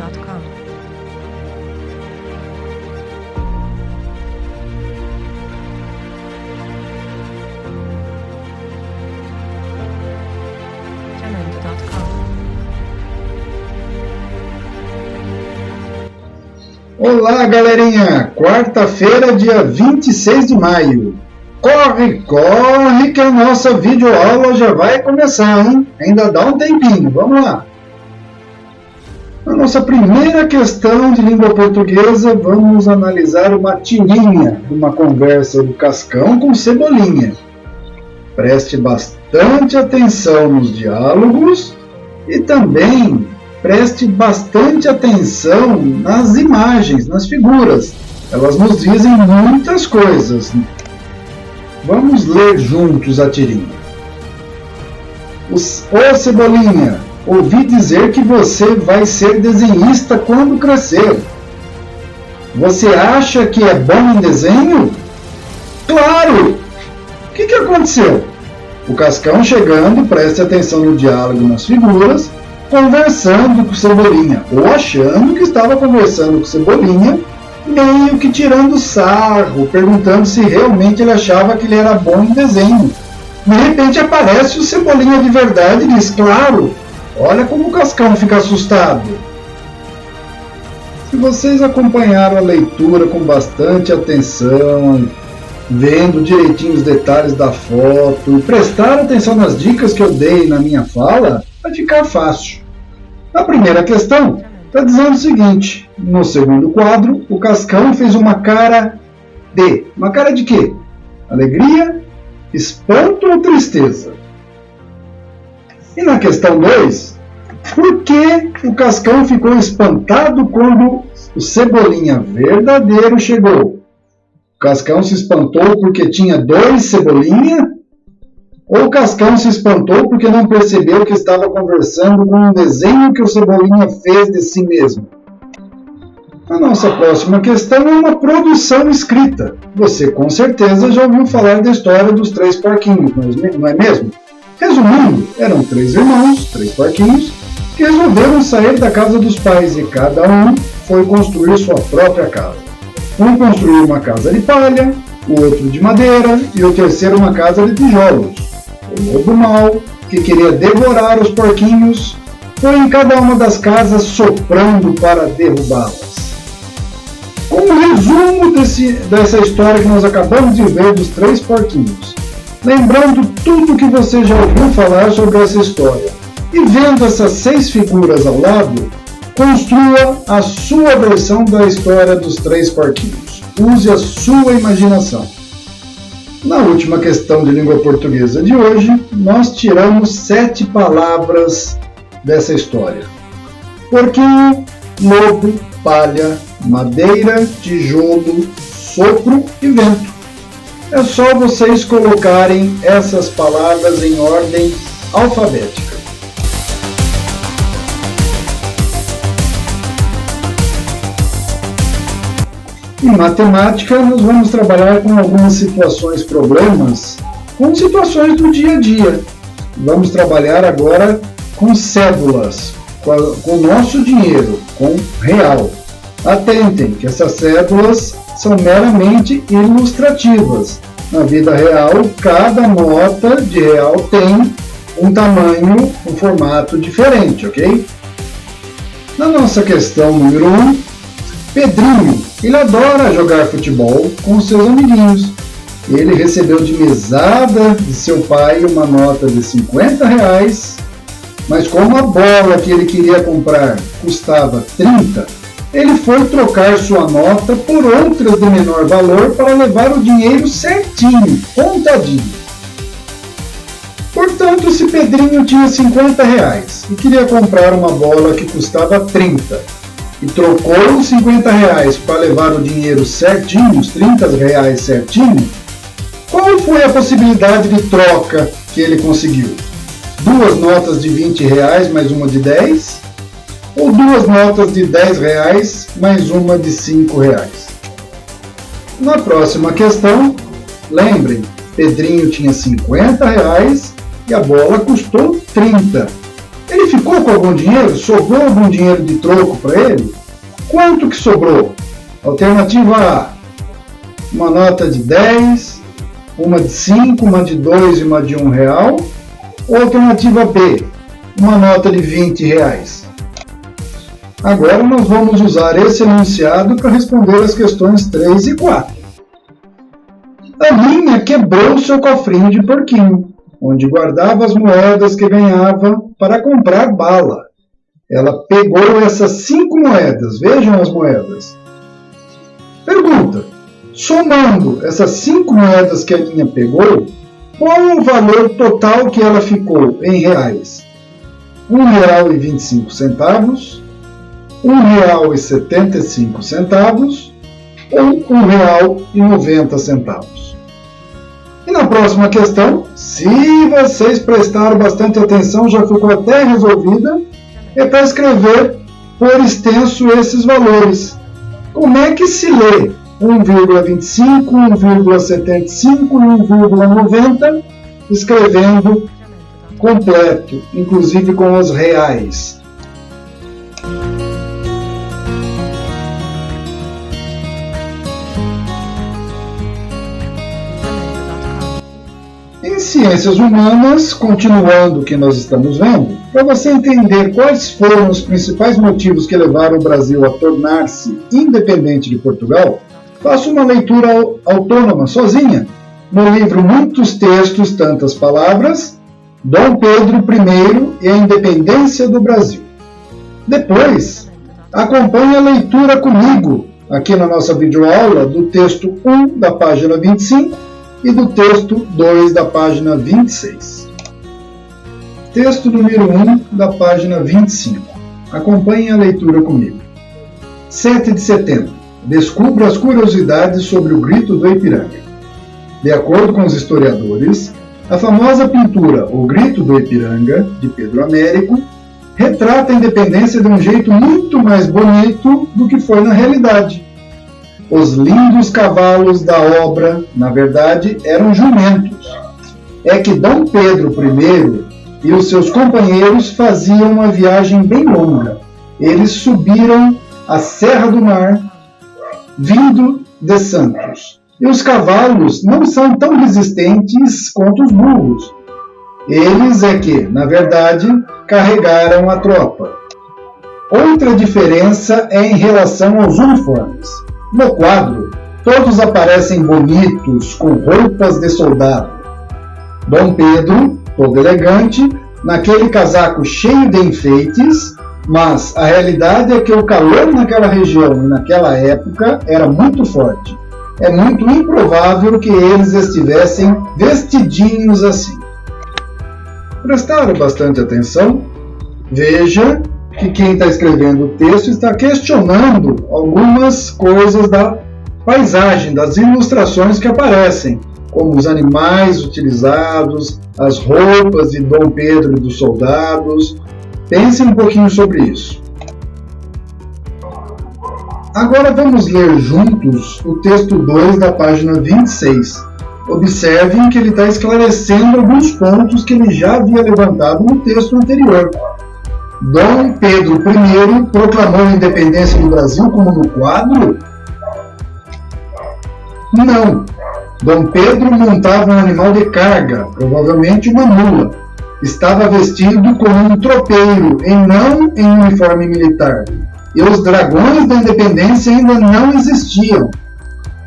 Channel.com. Olá, galerinha! Quarta-feira, dia 26 de maio. Corre, corre que a nossa videoaula já vai começar, hein? Ainda dá um tempinho, vamos lá. Na nossa primeira questão de língua portuguesa, vamos analisar uma tirinha de uma conversa do Cascão com Cebolinha. Preste bastante atenção nos diálogos e também preste bastante atenção nas imagens, nas figuras. Elas nos dizem muitas coisas. Vamos ler juntos a tirinha. Ô Cebolinha, ouvi dizer que você vai ser desenhista quando crescer. Você acha que é bom em desenho? Claro! O que aconteceu? O Cascão chegando, preste atenção no diálogo e nas figuras, conversando com Cebolinha, ou achando que estava conversando com Cebolinha, meio que tirando sarro, perguntando se realmente ele achava que ele era bom em desenho. De repente aparece o Cebolinha de verdade e diz, claro, olha como o Cascão fica assustado. Se vocês acompanharam a leitura com bastante atenção, vendo direitinho os detalhes da foto, e prestaram atenção nas dicas que eu dei na minha fala, vai ficar fácil. A primeira questão está dizendo o seguinte, no segundo quadro, o Cascão fez uma cara de... Uma cara de quê? Alegria, espanto ou tristeza? E na questão 2, por que o Cascão ficou espantado quando o Cebolinha verdadeiro chegou? O Cascão se espantou porque tinha 2 Cebolinha? Ou o Cascão se espantou porque não percebeu que estava conversando com um desenho que o Cebolinha fez de si mesmo? A nossa próxima questão é uma produção escrita. Você com certeza já ouviu falar da história dos 3 porquinhos, não é mesmo? Resumindo, eram 3 irmãos, 3 porquinhos, que resolveram sair da casa dos pais e cada um foi construir sua própria casa. Um construiu uma casa de palha, o outro de madeira e o terceiro uma casa de tijolos. O lobo mau, que queria devorar os porquinhos, foi em cada uma das casas soprando para derrubá-las. Como resumo dessa história que nós acabamos de ver dos 3 porquinhos, lembrando tudo que você já ouviu falar sobre essa história e vendo essas 6 figuras ao lado, construa a sua versão da história dos 3 porquinhos. Use a sua imaginação. Na última questão de língua portuguesa de hoje, nós tiramos 7 palavras dessa história. Porquinho, lobo, palha, madeira, tijolo, sopro e vento. É só vocês colocarem essas palavras em ordem alfabética. Em matemática, nós vamos trabalhar com algumas situações, problemas, com situações do dia a dia. Vamos trabalhar agora com cédulas, com o nosso dinheiro, com real. Atentem que essas cédulas são meramente ilustrativas. Na vida real, cada nota de real tem um tamanho, um formato diferente, ok? Na nossa questão número 1, Pedrinho, ele adora jogar futebol com seus amiguinhos. Ele recebeu de mesada de seu pai uma nota de R$50, mas como a bola que ele queria comprar custava 30, ele foi trocar sua nota por outras de menor valor para levar o dinheiro certinho, contadinho. Portanto, se Pedrinho tinha R$50 e queria comprar uma bola que custava 30, e trocou os R$50 para levar o dinheiro certinho, os R$30 certinho, qual foi a possibilidade de troca que ele conseguiu? 2 notas de R$20 mais uma de 10? Ou 2 notas de R$10 mais uma de R$5? Na próxima questão, lembrem, Pedrinho tinha R$50 e a bola custou 30. Ele ficou com algum dinheiro? Sobrou algum dinheiro de troco para ele? Quanto que sobrou? Alternativa A, uma nota de 10, uma de 5, uma de 2 e uma de R$1. Ou alternativa B, uma nota de R$20. Agora nós vamos usar esse enunciado para responder as questões 3 e 4. A Minha quebrou seu cofrinho de porquinho, onde guardava as moedas que ganhava para comprar bala. Ela pegou essas 5 moedas, vejam as moedas. Pergunta, somando essas 5 moedas que a Minha pegou, qual é o valor total que ela ficou em reais? R$1,25, R$1,75 ou R$1,90. E na próxima questão, se vocês prestaram bastante atenção, já ficou até resolvida, é para escrever por extenso esses valores. Como é que se lê 1,25, 1,75 e 1,90, escrevendo completo, inclusive com os reais? Em Ciências Humanas, continuando o que nós estamos vendo, para você entender quais foram os principais motivos que levaram o Brasil a tornar-se independente de Portugal, faça uma leitura autônoma, sozinha, no livro Muitos Textos, Tantas Palavras, Dom Pedro I e a Independência do Brasil. Depois, acompanhe a leitura comigo, aqui na nossa videoaula, do texto 1 da página 25, e do texto 2 da página 26. Texto número 1 da página 25. Acompanhem a leitura comigo. 7 de setembro. Descubra as curiosidades sobre o Grito do Ipiranga. De acordo com os historiadores, a famosa pintura O Grito do Ipiranga, de Pedro Américo, retrata a independência de um jeito muito mais bonito do que foi na realidade. Os lindos cavalos da obra, na verdade, eram jumentos. É que Dom Pedro I e os seus companheiros faziam uma viagem bem longa. Eles subiram a Serra do Mar, vindo de Santos. E os cavalos não são tão resistentes quanto os burros. Eles é que, na verdade, carregaram a tropa. Outra diferença é em relação aos uniformes. No quadro, todos aparecem bonitos, com roupas de soldado. Dom Pedro, todo elegante, naquele casaco cheio de enfeites, mas a realidade é que o calor naquela região e naquela época era muito forte. É muito improvável que eles estivessem vestidinhos assim. Prestaram bastante atenção? Veja que quem está escrevendo o texto está questionando algumas coisas da paisagem, das ilustrações que aparecem, como os animais utilizados, as roupas de Dom Pedro e dos soldados. Pense um pouquinho sobre isso. Agora vamos ler juntos o texto 2 da página 26. Observem que ele está esclarecendo alguns pontos que ele já havia levantado no texto anterior. Dom Pedro I proclamou a independência do Brasil como no quadro? Não. Dom Pedro montava um animal de carga, provavelmente uma mula. Estava vestido como um tropeiro e não em uniforme militar. E os dragões da independência ainda não existiam.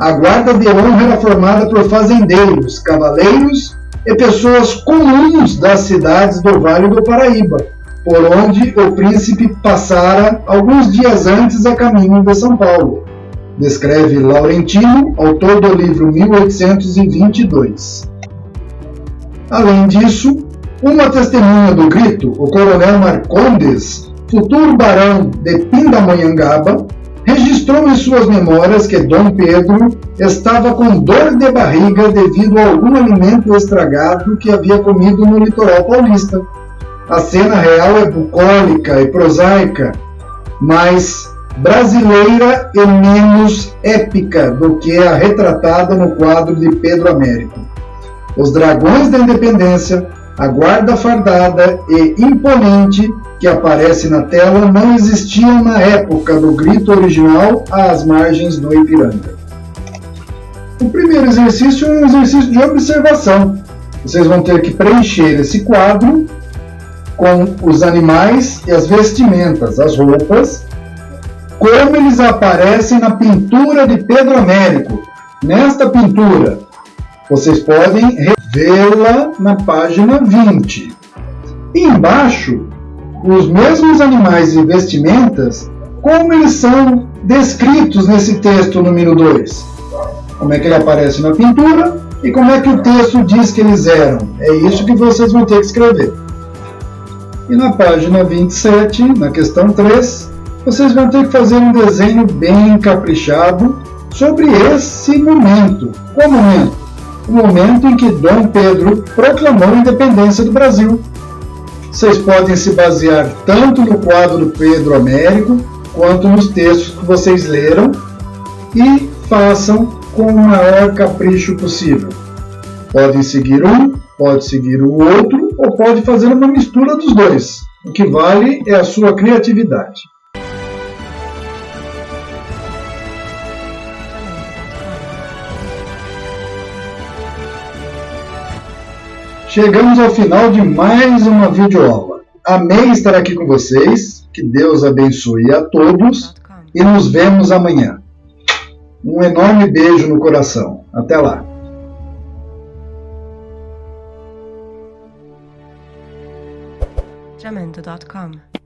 A guarda de honra era formada por fazendeiros, cavaleiros e pessoas comuns das cidades do Vale do Paraíba, por onde o príncipe passara alguns dias antes a caminho de São Paulo. Descreve Laurentino, autor do livro 1822. Além disso, uma testemunha do grito, o coronel Marcondes, futuro barão de Pindamonhangaba, registrou em suas memórias que Dom Pedro estava com dor de barriga devido a algum alimento estragado que havia comido no litoral paulista. A cena real é bucólica e prosaica, mas brasileira e menos épica do que a retratada no quadro de Pedro Américo. Os dragões da independência A guarda fardada e imponente que aparece na tela não existiam na época do grito original às margens do Ipiranga. O primeiro exercício é um exercício de observação. Vocês vão ter que preencher esse quadro com os animais e as vestimentas, as roupas, como eles aparecem na pintura de Pedro Américo. Nesta pintura, vocês podem revê-la na página 20. E embaixo, os mesmos animais e vestimentas, como eles são descritos nesse texto número 2. Como é que ele aparece na pintura e como é que o texto diz que eles eram. É isso que vocês vão ter que escrever. E na página 27, na questão 3, vocês vão ter que fazer um desenho bem caprichado sobre esse momento. Qual momento? O momento em que Dom Pedro proclamou a independência do Brasil. Vocês podem se basear tanto no quadro do Pedro Américo, quanto nos textos que vocês leram, e façam com o maior capricho possível. Podem seguir um, pode seguir o outro, ou pode fazer uma mistura dos dois. O que vale é a sua criatividade. Chegamos ao final de mais uma videoaula. Amei estar aqui com vocês, que Deus abençoe a todos e nos vemos amanhã. Um enorme beijo no coração. Até lá. Jamendo.com